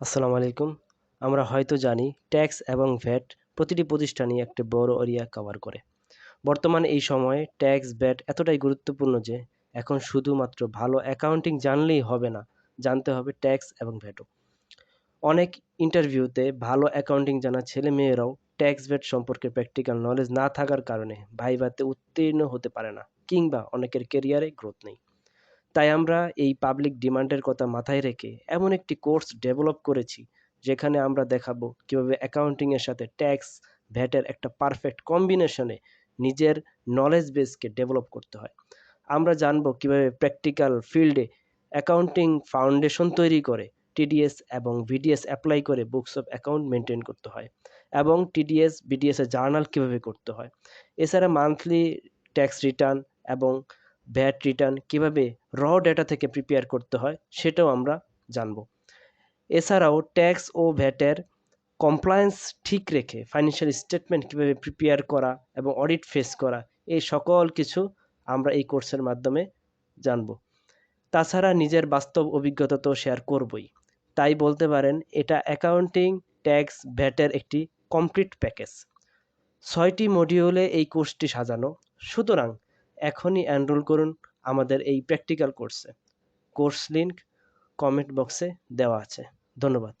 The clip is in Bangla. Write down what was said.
আসসালামু আলাইকুম। আমরা হয়তো জানি ট্যাক্স এবং ভ্যাট প্রতিটি প্রতিষ্ঠানই একটা বড় এরিয়া কভার করে। বর্তমানে এই সময়ে ট্যাক্স ভ্যাট এতটাই গুরুত্বপূর্ণ যে এখন শুধুমাত্র ভালো অ্যাকাউন্টিং জানলেই হবে না, জানতে হবে ট্যাক্স এবং ভ্যাটও। অনেক ইন্টারভিউতে ভালো অ্যাকাউন্টিং জানা ছেলেমেয়েরাও ট্যাক্স ভ্যাট সম্পর্কে প্র্যাকটিক্যাল নলেজ না থাকার কারণে ভাইভাতে উত্তীর্ণ হতে পারে না, কিংবা অনেকের ক্যারিয়ারে গ্রোথ নেই। তাই আমরা এই পাবলিক ডিমান্ডের কথা মাথায় রেখে এমন একটি কোর্স ডেভেলপ করেছি যেখানে আমরা দেখাবো কিভাবে অ্যাকাউন্টিং এর সাথে ট্যাক্স ভ্যাটের একটা পারফেক্ট কম্বিনেশনে নিজের নলেজ বেসকে ডেভেলপ করতে হয়। আমরা জানবো কিভাবে প্র্যাকটিক্যাল ফিল্ডে অ্যাকাউন্টিং ফাউন্ডেশন তৈরি করে টিডিএস এবং ভিডিএস অ্যাপ্লাই করে বুকস অফ অ্যাকাউন্ট মেনটেন করতে হয়, এবং টিডিএস বিডিএস এর জার্নাল কিভাবে করতে হয়। এছাড়া মান্থলি ট্যাক্স রিটার্ন এবং ভ্যাট রিটার্ন কিভাবে র ডেটা থেকে প্রিপেয়ার করতে হয় সেটাও আমরা জানব। এছাড়াও ট্যাক্স ও ভ্যাটের কমপ্লায়েন্স ঠিক রেখে ফাইন্যান্সিয়াল স্টেটমেন্ট কিভাবে প্রিপেয়ার করা এবং অডিট ফেস করা, এই সকল কিছু আমরা এই কোর্সের মাধ্যমে জানব। তাছাড়া নিজের বাস্তব অভিজ্ঞতা তো শেয়ার করবই। তাই বলতে পারেন এটা অ্যাকাউন্টিং, ট্যাক্স, ভ্যাটের একটি কমপ্লিট প্যাকেজ। ৬টি মডিউলে এই কোর্সটি সাজানো। সুতরাং এখনই এনরোল করুন আমাদের এই প্র্যাকটিক্যাল কোর্সে। কোর্স লিংক কমেন্ট বক্সে দেওয়া আছে। ধন্যবাদ।